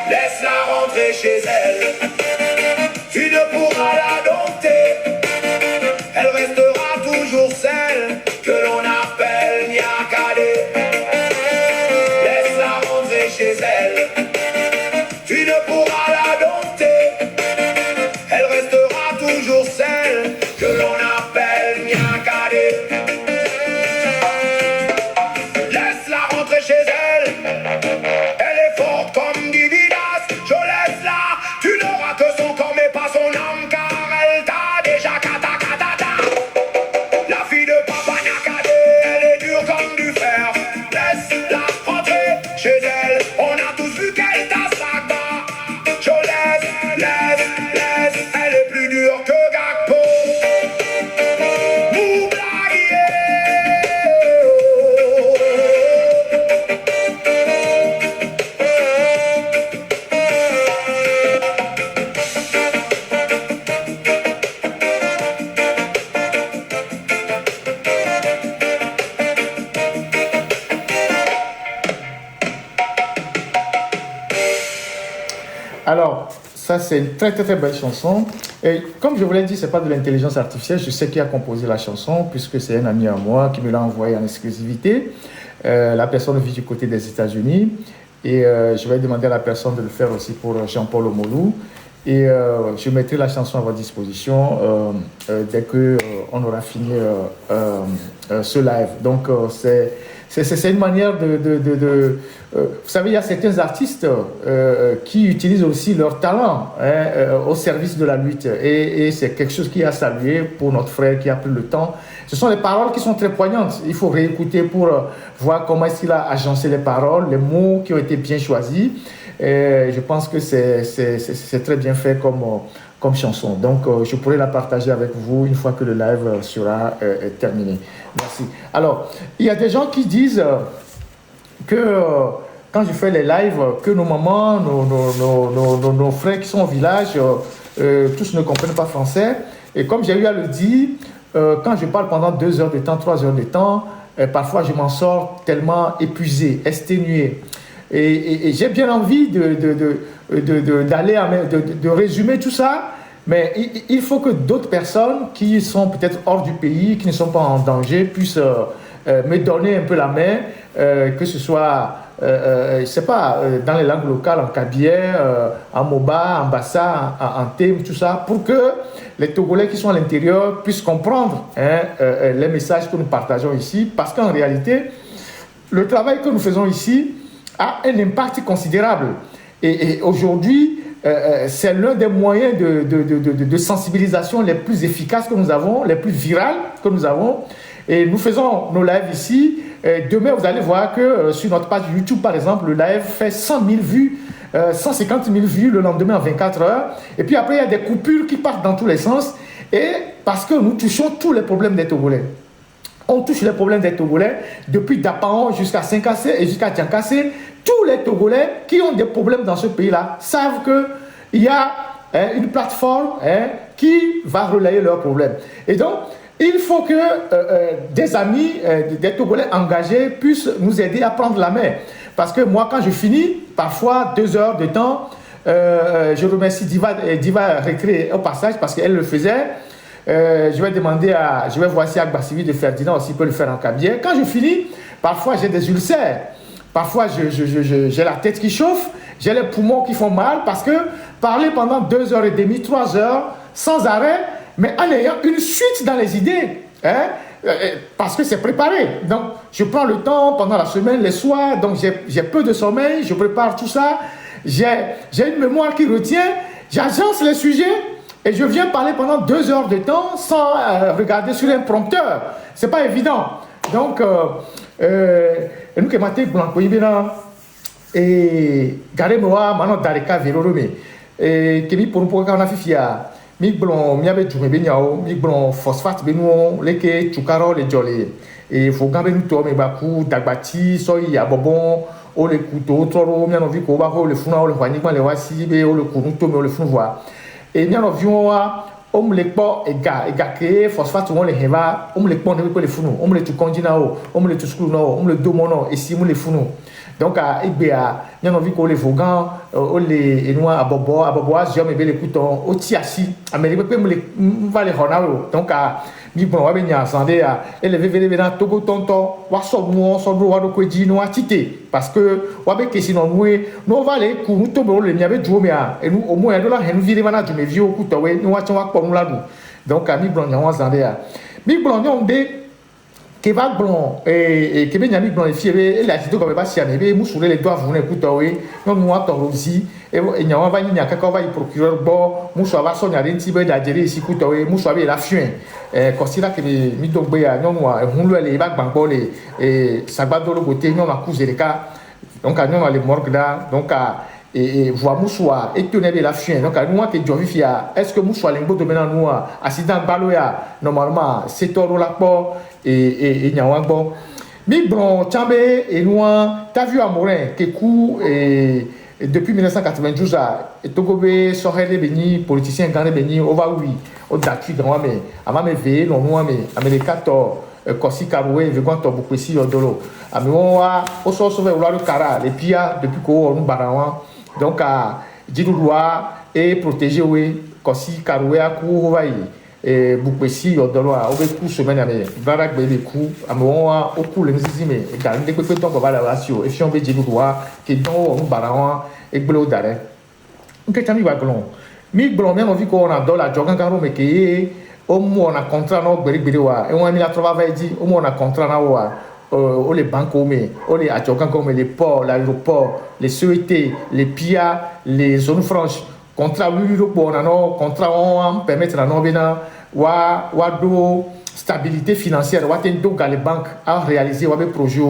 laisse-la rentrer chez elle. Tu ne pourras la dompter. Elle restera toujours celle que l'on appelle Nyakade. Laisse-la rentrer chez elle. Tu ne pourras la dompter. Elle restera toujours celle que l'on appelle Nyakade. Laisse-la rentrer chez elle. Elle est forte comme Dividas. Je laisse-la. Tu n'auras que son corps mais pas son âme, car elle t'a déjà kata. La fille de Papa Nyakade, elle est dure comme du fer. Laisse-la rentrer chez elle. On a tous vu qu'elle t'a sac bas. Je laisse. Elle est plus dure que Gakpo. Moublaguier. Alors, ça c'est une très belle chanson. Et comme je vous l'ai dit, ce n'est pas de l'intelligence artificielle. Je sais qui a composé la chanson, puisque c'est un ami à moi qui me l'a envoyé en exclusivité. La personne vit du côté des États-Unis. Et je vais demander à la personne de le faire aussi pour Jean-Paul Omolou. Et je mettrai la chanson à votre disposition dès qu'on aura fini ce live. Donc, c'est une manière vous savez, il y a certains artistes qui utilisent aussi leur talent au service de la lutte. Et c'est quelque chose qui est à saluer pour notre frère qui a pris le temps. Ce sont les paroles qui sont très poignantes. Il faut réécouter pour voir comment est-ce qu'il a agencé les paroles, les mots qui ont été bien choisis. Et je pense que c'est très bien fait comme chanson. Donc, je pourrai la partager avec vous une fois que le live sera terminé. Merci. Alors, il y a des gens qui disent que quand je fais les lives, que nos mamans, nos frères qui sont au village, tous ne comprennent pas français. Et comme j'ai eu à le dire, quand je parle pendant 2 heures de temps, 3 heures de temps, parfois je m'en sors tellement épuisé, exténué. Et j'ai bien envie de résumer tout ça, mais il faut que d'autres personnes qui sont peut-être hors du pays, qui ne sont pas en danger, puissent me donner un peu la main, que ce soit, je ne sais pas, dans les langues locales, en kabyer, en moba, en bassa, en thème, tout ça, pour que les Togolais qui sont à l'intérieur puissent comprendre les messages que nous partageons ici, parce qu'en réalité, le travail que nous faisons ici a un impact considérable. Et aujourd'hui, c'est l'un des moyens de sensibilisation les plus efficaces que nous avons, les plus virales que nous avons. Et nous faisons nos lives ici. Demain, vous allez voir que sur notre page YouTube, par exemple, le live fait 100 000 vues, 150 000 vues le lendemain en 24 heures. Et puis après, il y a des coupures qui partent dans tous les sens. Et parce que nous touchons tous les problèmes des Togolais. On touche les problèmes des Togolais depuis Dapaon jusqu'à Saint-Cassé et jusqu'à Tiancassé. Tous les Togolais qui ont des problèmes dans ce pays-là savent qu'il y a une plateforme qui va relayer leurs problèmes. Et donc, il faut que des amis, des Togolais engagés puissent nous aider à prendre la main. Parce que moi, quand je finis, parfois 2 heures de temps, je remercie Diva Récré au passage parce qu'elle le faisait. Je vais voir si Agbassivi de Ferdinand aussi peut le faire en kabyer. Quand je finis, parfois j'ai des ulcères. Parfois, j'ai la tête qui chauffe, j'ai les poumons qui font mal parce que parler pendant 2h30, 3 heures, sans arrêt, mais en ayant une suite dans les idées, parce que c'est préparé. Donc, je prends le temps pendant la semaine, les soirs, donc j'ai peu de sommeil, je prépare tout ça, j'ai une mémoire qui retient, j'agence les sujets et je viens parler pendant 2 heures de temps sans regarder sur un prompteur. C'est pas évident. Donc, nous qui maté blanco ibena et garé moi maintenant dareka vérorome et qui mi pour qu'on a fifia mi blon mi avait joué benyao mi blon phosphate benu leke chukaro le jolé et faut gambe nous to me baku dagbati so ya bobon o le couteau toro mi envie ko ba ko le funa o le hwani le wasi be o le kunu to me o le funu voa et mi envie wa le kpo ega ke phosphate won le heva le kpo ne ko le funu le tu konjina o le tu skulu no le domono et si le funu donc à Igbea n'y en a vu ko le vogan o le enwa abobo azio me be le couton o tiasi amérique pe me va le honao donc à mi bon wa be nya sande a ele veve na togo tonto wa so mu so do wa do ko ji no atite parce que wa be kesi no nwe no va le ku to be le nya be duo me a enu o mo e do la henu vire mana du me vi o ku to we no wa chen wa kpo mu la du donc à mi bon nya wa sande a mi bon nya onde qui va blond et qui vient avec blond et fier et la tito comme pas si à nebe moussouler les doigts vous n'écoutez oui non nous attendons aussi et il y a un va y a quelqu'un va y procureur bon moussou va sonner un petit peu d'adhérer ici écoutez oui moussou avec la fuite considère que mi donc bien non nous on lui les bacs banco les et ça va dans le côté non la cause des cas donc à nous les morgues là donc à et voir moussoua et tenir la fuite donc à nous que Jovifia est-ce que moussoua l'imbo de maintenant nous accident baloya normalement c'est toro la port et nyawangbo mi bon chambe et nous t'as vu amorin que coup et depuis 1992 et togobe sohele beni politicien gane beni over oui au datu grand mais ama me ve non nous mais américato kosi karoué vegan to beaucoup ici odolo ami wa o so so ve le kara les pia depuis ko on barawan donc à Djidouloa et protéger oui Kossi, Karouéa, Kourouvaï, et Boupessi, Odoloa, Obekou, Semaine, Barak, Bébekou, Amoa, Okou, les Zizime, et Garin, des Pétons, Baba, Ratio, et Fion Bédjéloudoua, qui est dans Barawan, et Bleu d'Arrêt. On est mis Baglon. Mi Blon, bien, on vit qu'on a dans la Jogan Garo, mais qui est au moins on a contrat, non, Béréwa, et on a mis la travail dit, au moins on a contrat, non, les banques, les adjogants comme les ports, l'aéroport, les CET, les PIA, les zones franches, contrat contrat on permettre à nous de stabilité financière, les banques à réaliser des projets.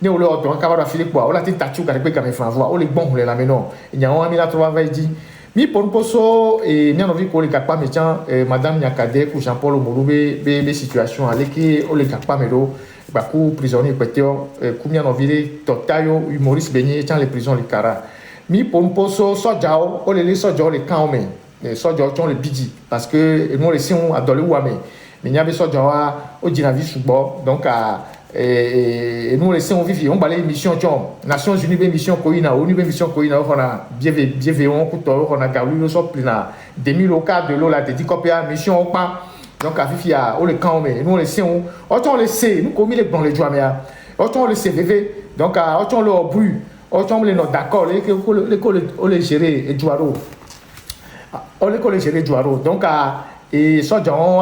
Nous avons fait quoi? On a été tâché avec les francs, on les bons les lamenons. Il y a un milliard de dit. Mi pour poso et bien envie qu'on les capte mais madame Nyakade ou Jean-Paul Omoloube des situations avec qui on les capte melo beaucoup prisonniers pétio combien envie totayo humoriste beigné dans les prisons les cara mi pour poso sojao on les sojao les camps mais sojao sont les bidji parce que nous les si on adolé ouame mais il y avait sojao au dinavi subo donc et nous laissons on vivre on balait mission Nations Unies mission Koina ONU mission Koina on a bien on couteau on a gardé le sort plein 2000 locales de l'eau là dit copia mission pas donc à vivre on le camp mais nous laissons on laissé nous commis les blancs les joie mais on laissé vivre donc on le bruit on les notes d'accord l'école on les gérer et Douaro on les gérer Douaro donc et ça on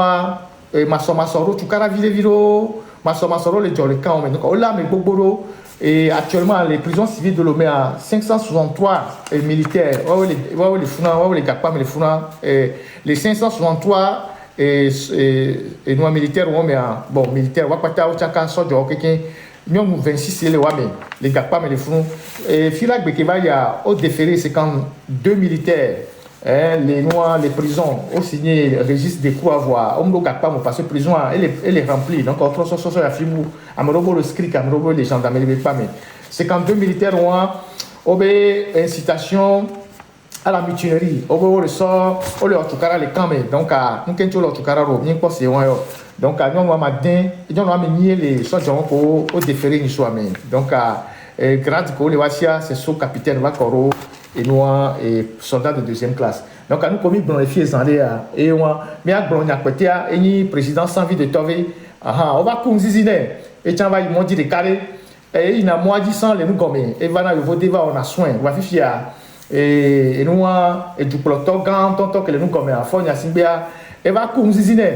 masoro tu cara viro Masoro les jolly camps, donc on l'a mais Boboro et actuellement les prisons civiles de Lomé à 563 militaires, les Founa, les Gapa, mais les Founa, les 563 et nous militaires, bon militaires, Wakata, Ochaka, Sojo, quelqu'un, nous 26 les Gapa, mais les Founa, et Firak Bekeba, il y a au déféré, c'est quand 2 militaires. Les noirs, les prisons, ont signé le registre des cours à voir. On ne peut pas passer prison, elle est remplie. Donc, on trouve ça à Fimou, à Morobo le SCRIC, à Morobo les gendarmeries, mais c'est quand 2 militaires ont incitation à la mutinerie. On ressort, on leur touchera les camps, donc, nous avons leur touchera, nous avons passé. Donc, nous avons matin, nous avons mis les soldats au déféré, donc, grâce à l'Ewasia, c'est ce capitaine Wakoro. Et nous et soldats de deuxième classe. Donc, nous commis dans les filles en l'air et on mais à Bologna côté et ni président sans vie de Tové. On va comme ziziner et tiens va ils m'ont dit de carré et il n'a moins dit sans les nous gommer et va le voter va on a soin on va faire et nous et du peloton grand tonton que les nous gommer à fond ya simbia et va comme ziziner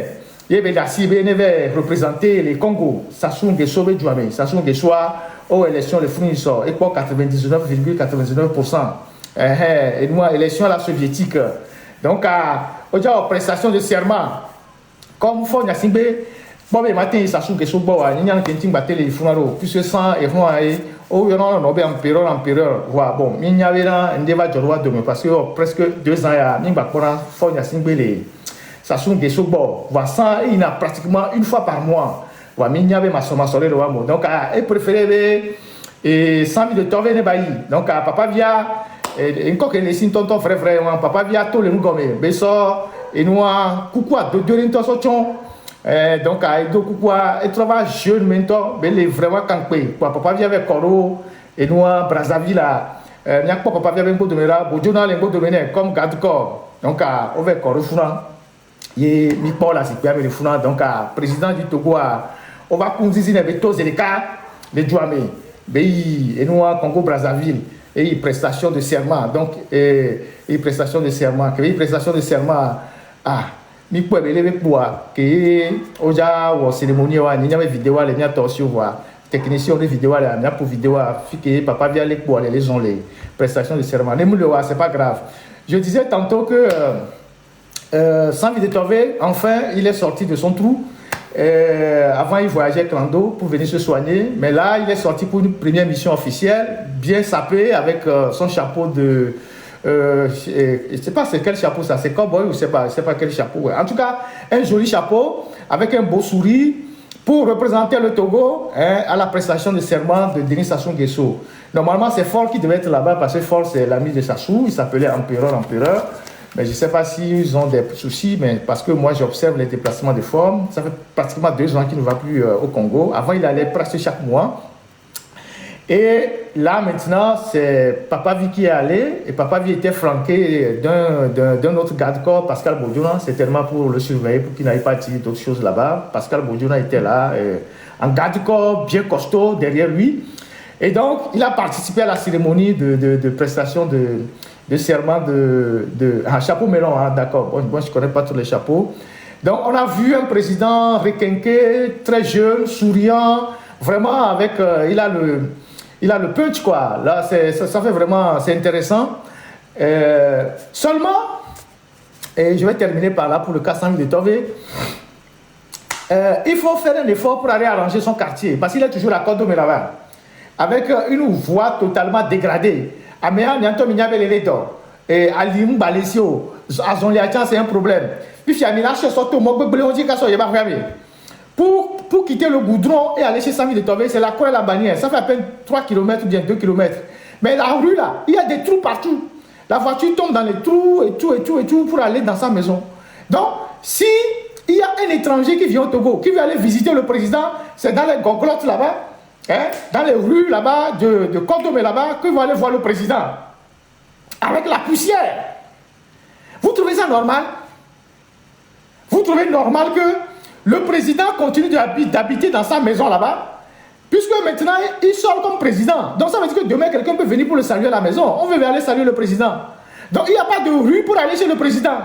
et ben la cible ne va représenter les Congo Sassou Nguesso be Djouamé Sassou Nguesso aux élections les fournisseurs et quoi 99,99% et nous, élection à la soviétique. Donc, aujourd'hui, prestation de serment. Comme Fon Yassingbe, bon, mais matin, ça s'ouvre que ce bois, il y a un qui battait les funaro, puisque 100 et moi, oh, il y en a un empereur, voilà, bon, il y avait un débat de roi demain, parce que presque 2 ans, il y a un Fon Yassingbe, ça s'ouvre que ce bois, voilà, 100, il y a pratiquement une fois par mois, voilà, il y avait ma somme sur le roi, donc, il préférait, et 100 000 de Torvé Nebaï, donc, papa via. Et encore que les signes tonton frère papa via tous les nous comme beso et nous coucou de donc avec do coucou et travail jeune mentor mais les vraiment campé papa via avec Coro et nous Brazzaville là papa via avec de mera bojona les de mener comme garde corps donc avec Coro funa et mi Paul là c'est bien le funa donc président du Togo on va conduire avec tous les cas les Djouamé et nous Congo Brazzaville et prestation de serment donc et prestation de serment mi peut lever pour que oja ou cérémonie wa ni avait vidéo les nya torsion voir technicien de vidéo là nya pour vidéo que papa vient les pour les gens les prestations de serment ne le c'est pas grave je disais tantôt que sans vidéo Tové enfin il est sorti de son trou. Avant, il voyageait clando pour venir se soigner, mais là, il est sorti pour une première mission officielle, bien sapé, avec son chapeau de. Je ne sais pas c'est quel chapeau ça, c'est cowboy ou je sais pas quel chapeau. Ouais. En tout cas, un joli chapeau avec un beau sourire pour représenter le Togo à la prestation de serment de Denis Sassou Nguesso. Normalement, c'est Ford qui devait être là-bas parce que Ford, c'est l'ami de Sassou, il s'appelait Empereur. Mais je ne sais pas s'ils ont des soucis, mais parce que moi j'observe les déplacements de forme. Ça fait pratiquement 2 ans qu'il ne va plus au Congo. Avant, il allait presque chaque mois. Et là, maintenant, c'est Papa Vi qui est allé. Et Papa Vi était flanqué d'un autre garde-corps, Pascal Bodjouna, certainement pour le surveiller, pour qu'il n'aille pas dire d'autres choses là-bas. Pascal Bodjouna était là, en garde-corps bien costaud derrière lui. Et donc, il a participé à la cérémonie de prestation de serment un chapeau melon, hein, d'accord. Bon, moi, je ne connais pas tous les chapeaux. Donc, on a vu un président requinqué, très jeune, souriant, vraiment avec... il a le punch, quoi. Là, ça fait vraiment... C'est intéressant. Seulement, et je vais terminer par là pour le cas Samy de Tové, il faut faire un effort pour aller arranger son quartier, parce qu'il est toujours à Kodomelawa, avec une voix totalement dégradée. Améa Nyanto Mignabeleto, et Alim Balesio, Azonliacha, c'est un problème. Puis Fiamina, chez Soto, Mokbeleonji Kasso, Yeba Rabi. Pour quitter le goudron et aller chez Samy de Tové, c'est la croix et la bannière. Ça fait à peine 3 km ou bien 2 km. Mais la rue là, il y a des trous partout. La voiture tombe dans les trous et tout pour aller dans sa maison. Donc, si il y a un étranger qui vient au Togo, qui veut aller visiter le président, c'est dans les goglottes là-bas, hein, dans les rues là-bas de Kodomé là-bas, qu'il va aller voir le président. Avec la poussière. Vous trouvez ça normal? Vous trouvez normal que le président continue d'habiter dans sa maison là-bas, puisque maintenant il sort comme président. Donc ça veut dire que demain quelqu'un peut venir pour le saluer à la maison. On veut aller saluer le président. Donc il n'y a pas de rue pour aller chez le président.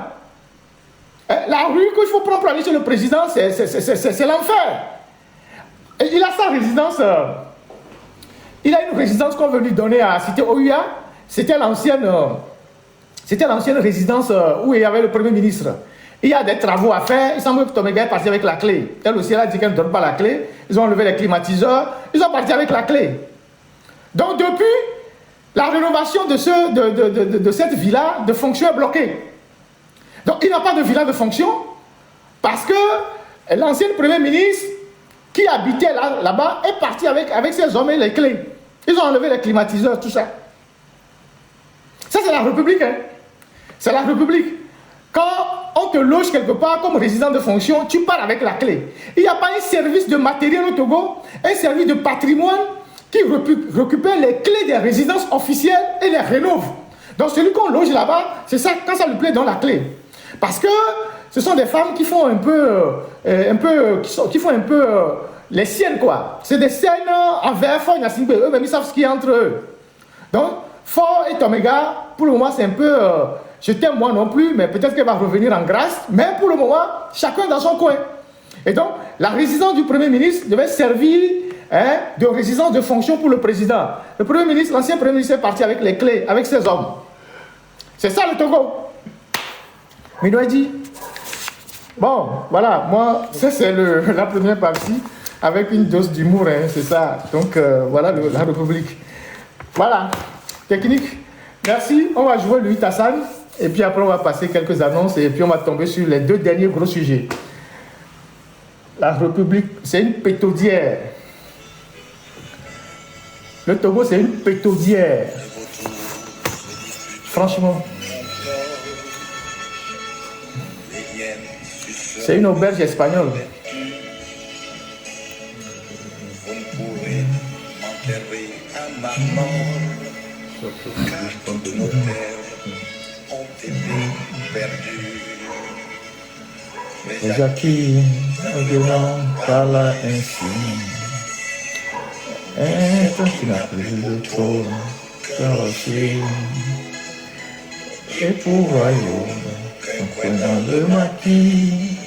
La rue qu'il faut prendre pour aller chez le président, c'est l'enfer. Et il a sa résidence. Il a une résidence qu'on veut lui donner à Cité Ouya. C'était l'ancienne résidence où il y avait le Premier ministre. Il y a des travaux à faire. Il semble que Toméga est parti avec la clé. Elle aussi, elle a dit qu'elle ne donne pas la clé. Ils ont enlevé les climatiseurs. Ils sont partis avec la clé. Donc, depuis, la rénovation de cette villa de fonction est bloquée. Donc, il n'y a pas de villa de fonction parce que l'ancien Premier ministre qui habitait là-bas est parti avec ses hommes et les clés. Ils ont enlevé les climatiseurs, tout ça. Ça, c'est la République. Hein. C'est la République. Quand on te loge quelque part comme résident de fonction, tu pars avec la clé. Il n'y a pas un service de matériel au Togo, un service de patrimoine qui récupère les clés des résidences officielles et les rénove. Donc celui qu'on loge là-bas, c'est ça, quand ça lui plaît, dans la clé. Parce que ce sont des femmes qui font qui font un peu les siennes, quoi. C'est des scènes en verre, fort, eux-mêmes, ils savent ce qu'il y a entre eux. Donc, Fort et Toméga, pour le moment, c'est un peu... je t'aime moi non plus, mais peut-être qu'elle va revenir en grâce. Mais pour le moment, chacun dans son coin. Et donc, la résidence du Premier ministre devait servir de résidence de fonction pour le président. Le Premier ministre, l'ancien Premier ministre est parti avec les clés, avec ses hommes. C'est ça le Togo. Minoua dit, bon, voilà, moi, ça c'est la première partie, avec une dose d'humour, hein, c'est ça. Donc, voilà la République. Voilà, technique. Merci, on va jouer le Tassan, et puis après on va passer quelques annonces, et puis on va tomber sur les 2 derniers gros sujets. La République, c'est une pétaudière. Le Togo, c'est une pétaudière. Franchement. C'est une auberge espagnole. Vous ne pourrez m'enterrer à ma mort, car toutes nos terres ont été perdues. Les acquis, violent, parla ainsi. Et tant qu'il n'a plus de trône, qu'un rocher, et pour royaume, comprenant le maquis,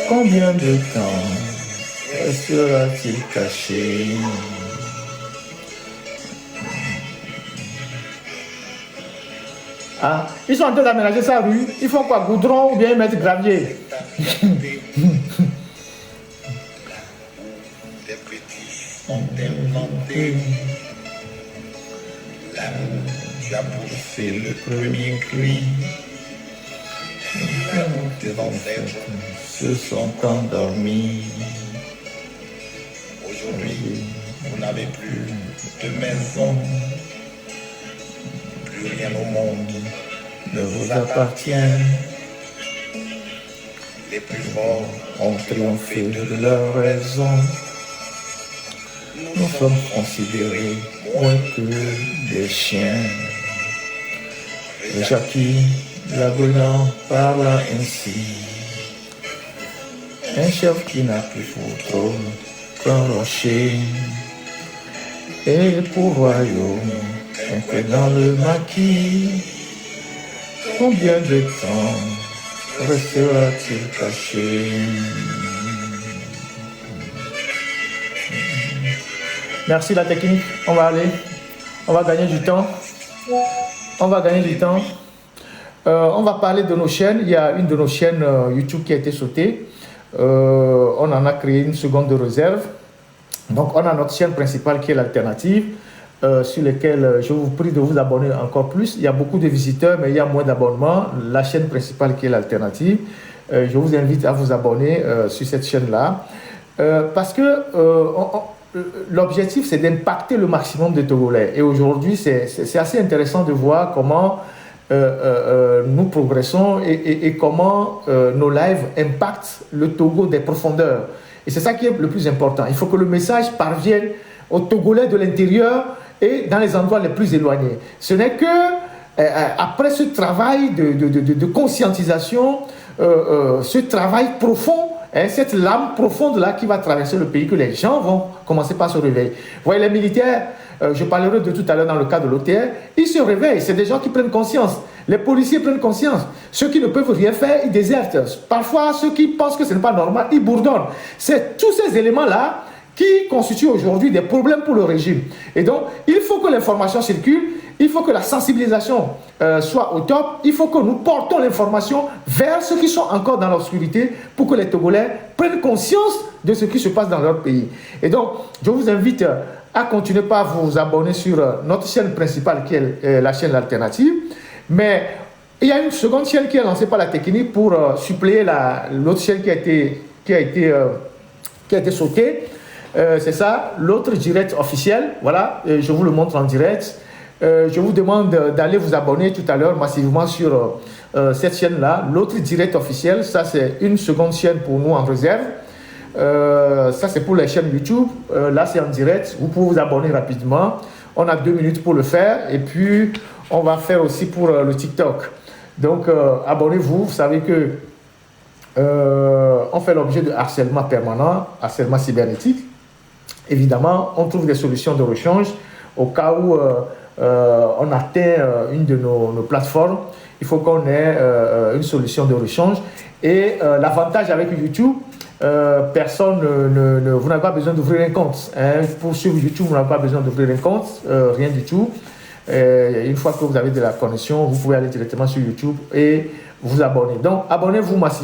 combien de temps restera-t-il caché? Ah, ils sont en train d'aménager sa rue. Ils font quoi? Goudron ou bien ils mettent gravier? Des petits ont inventé. Là où tu as poussé le premier cri, là où tes ancêtres Se sont endormis. aujourd'hui, vous n'avez plus de maison, plus rien au monde Ne vous appartient. Les plus forts Ont triomphé de leur raison. nous nous sommes considérés moins que des chiens. Et Jackie Lagonan parle ainsi. Un chef qui n'a plus pour trône qu'un rocher. Et pour royaume, un peu dans le maquis. Combien de temps restera-t-il caché? Merci la technique, on va aller, on va gagner du temps. On va gagner du temps. On va parler de nos chaînes. Il y a une de nos chaînes YouTube qui a été sautée. On en a créé une seconde de réserve. Donc on a notre chaîne principale qui est l'alternative, sur laquelle je vous prie de vous abonner encore plus. Il y a beaucoup de visiteurs, mais il y a moins d'abonnements. La chaîne principale qui est l'alternative. Je vous invite à vous abonner sur cette chaîne-là. Parce que l'objectif, c'est d'impacter le maximum de Togolais. Et aujourd'hui, c'est assez intéressant de voir comment nous progressons et comment nos lives impactent le Togo des profondeurs. Et c'est ça qui est le plus important. Il faut que le message parvienne aux Togolais de l'intérieur et dans les endroits les plus éloignés. Ce n'est que après ce travail de conscientisation, ce travail profond, cette lame profonde-là qui va traverser le pays, que les gens vont commencer par se réveiller. Vous voyez, les militaires, je parlerai de tout à l'heure dans le cas de l'OTR, ils se réveillent, c'est des gens qui prennent conscience. Les policiers prennent conscience. Ceux qui ne peuvent rien faire, ils désertent. Parfois, ceux qui pensent que ce n'est pas normal, ils bourdonnent. C'est tous ces éléments-là qui constituent aujourd'hui des problèmes pour le régime. Et donc, il faut que l'information circule, il faut que la sensibilisation soit au top, il faut que nous portons l'information vers ceux qui sont encore dans l'obscurité pour que les Togolais prennent conscience de ce qui se passe dans leur pays. Et donc, je vous invite à continuer par vous abonner sur notre chaîne principale qui est la chaîne L'Alternative. Mais il y a une seconde chaîne qui est lancée par la technique pour suppléer l'autre chaîne qui a été sautée. C'est ça, l'autre direct officiel. Voilà, je vous le montre en direct. Je vous demande d'aller vous abonner tout à l'heure massivement sur cette chaîne-là. L'autre direct officiel, ça c'est une seconde chaîne pour nous en réserve. Ça c'est pour les chaînes YouTube. Là c'est en direct. Vous pouvez vous abonner rapidement. On a 2 minutes pour le faire. Et puis on va faire aussi pour le TikTok. Donc abonnez-vous. Vous savez que on fait l'objet de harcèlement permanent, harcèlement cybernétique. Évidemment, on trouve des solutions de rechange au cas où on atteint une de nos plateformes. Il faut qu'on ait une solution de rechange. Et l'avantage avec YouTube, vous n'avez pas besoin d'ouvrir un compte. Pour suivre YouTube, vous n'avez pas besoin d'ouvrir un compte, rien du tout. Une fois que vous avez de la connexion, vous pouvez aller directement sur YouTube et vous abonner. Donc, abonnez-vous massivement.